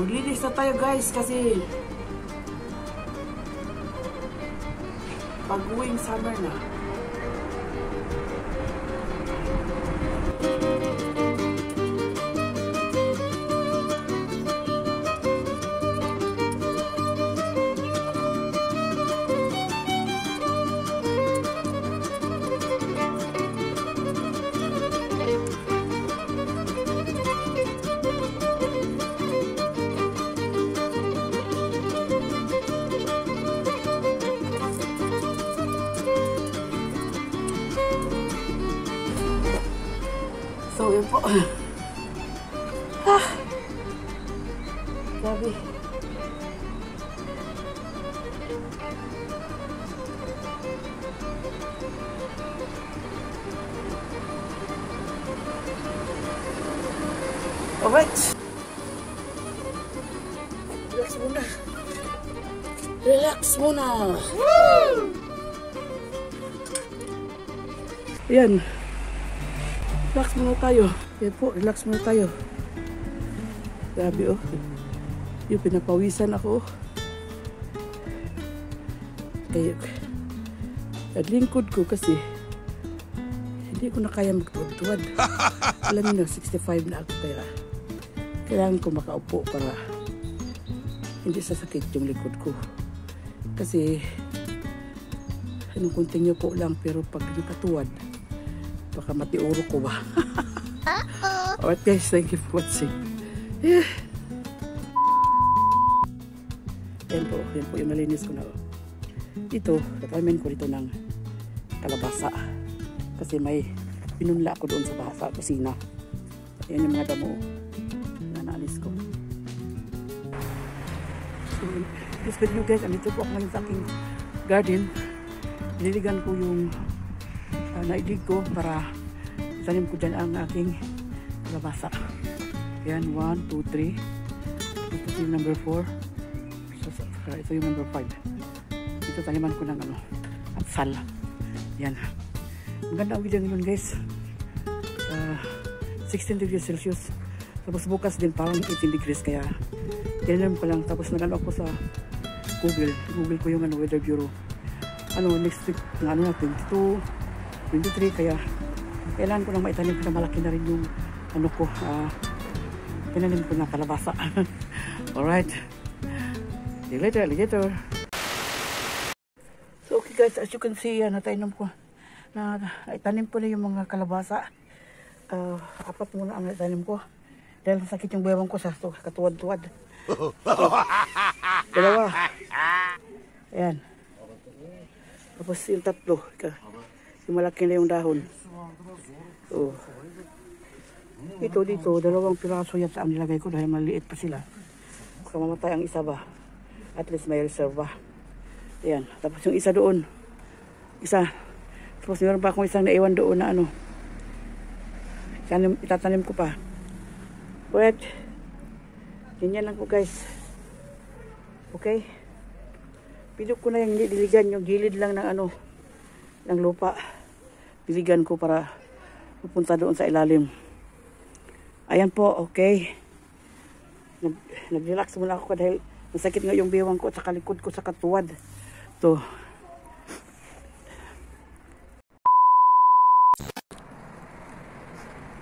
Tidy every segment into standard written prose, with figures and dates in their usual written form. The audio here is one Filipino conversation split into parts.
Maglinis na tayo guys kasi pag-uwing summer na. So, yun po. Grabe. Alright. Relax muna. Relax muna. Woo! Ayan. Relax muna tayo. Yan po, relax muna tayo. Grabe oh. Yung pinapawisan ako. Kaya, naglingkod ko kasi hindi ko na kaya magtuwad-tuwad. Alam niyo, 65 na ako kaya kailangan ko makaupo para hindi sasakit yung likod ko. Kasi anong kunting niyo po lang pero pag nakatuwad baka matiuro ko ba. Alright guys, thank you for watching. Yeah. Yan po yung nalinis ko na. Dito, tatamin ko dito ng kalabasa. Kasi may pinunla ko doon sa kusina. Yan yung mga damo na naalis ko. So, this video guys, andito po ako ngayon sa aking garden. Nililigan ko yung nailig ko para tanim ko dyan ang aking kalabasa. Yan, 1, 2, 3. Ito yung number 4. So, ito yung number 5. Ito taniman ko ng atsal. Yan. Maganda ang video ngayon guys. 16 degrees Celsius. Tapos bukas din parang 18 degrees. Kaya tinanim ko lang. Tapos nagano ako sa Google. Google ko yung weather bureau. Next week na 22, 23. Kaya kailangan ko lang maitanim na malaki na rin yung tinanim ko na kalabasa. Alright. See you later, alligator. So okay guys, as you can see, natanim ko na itanim ko na yung mga kalabasa. 4 muna ang itanim ko. Dahil sakit yung bewang ko sa katuwad-tuwad. Dalawa. Ayan. Tapos yung 3. Yung malaki na yung dahon. So, ito dito, 2 piraso yata ang nilagay ko dahil maliit pa sila. Baka mamatay ang isa ba. At least may reserve ba. Ayan. Tapos yung isa doon. Isa. Tapos meron pa akong isang naiwan doon na itatanim ko pa. Wait. Ganyan lang po guys. Okay. Pinok ko na yung diligan, yung gilid lang ng ng lupa. Diligan ko para pupunta doon sa ilalim. Ayan po, okay. Nag-relax muna ako dahil masakit nga yung biwang ko at saka likod ko sa katuwad. To.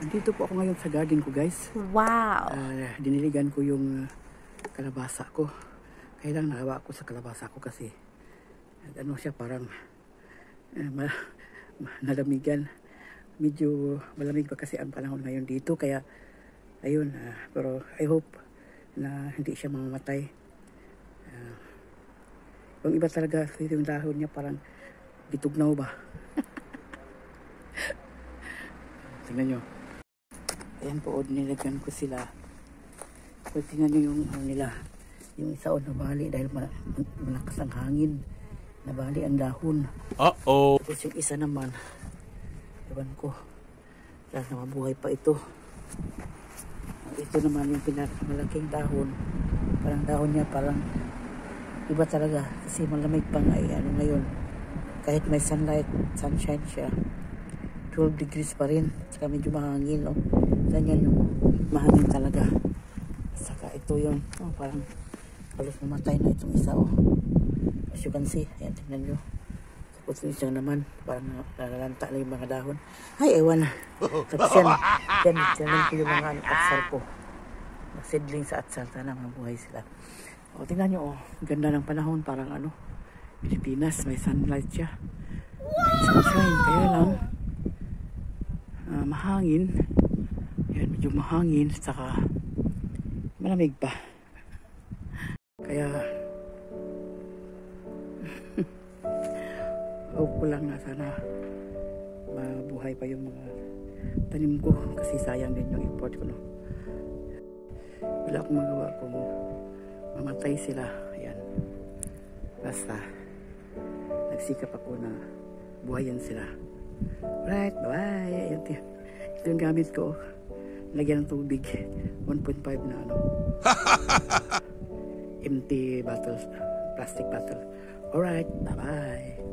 Dito po ako ngayon sa garden ko guys. Wow! Diniligan ko yung kalabasa ko. Kaya lang nahawa ako sa kalabasa ko kasi siya parang nalamigan. Medyo malamig pa kasi ang panahon ngayon dito. Kaya, ayun. Pero I hope na hindi siya mamamatay. Yung iba talaga, yung dahon niya parang bitugnaw ba? Tingnan nyo. Ayan po, nilagyan ko sila. So, tingnan nyo yung nila. Yung isa o nabali dahil malakas ang hangin. Nabali ang dahon. Uh-oh. Tapos yung isa naman, ewan ko, sana mabuhay pa ito. Ito naman yung pinakamalaking dahon. Parang dahon niya parang iba talaga. Kasi malamig pa nga ngayon. Kahit may sunshine siya. 12 degrees pa rin. Saka medyo mahangin. No? Ganyan yung mahangin talaga. Saka ito yung parang halos namatay na itong isa. As you can see, ayan, tingnan nyo. Tapos yung isa naman, parang nalalanta na yung mga dahon. Ay, ewan na. Tapos yan ko yung mga atsal ko. Seedling sa atsal, sana mabuhay sila. Tingnan nyo, ganda ng panahon, parang Pilipinas, may sunlight siya. May sunshine, kaya lang, mahangin. Yan, medyo mahangin, saka malamig pa. Kaya, hope ko lang na sana mabuhay pa yung mga tanim ko kasi sayang din yung import ko, no? Wala akong magawa kung mamatay sila. Ayan. Basta nagsikap ako na buhayin sila. Alright, bye. Ayan, ito yung gamit ko. Lagyan ng tubig. 1.5 na empty bottles, plastic bottle. Alright, bye-bye.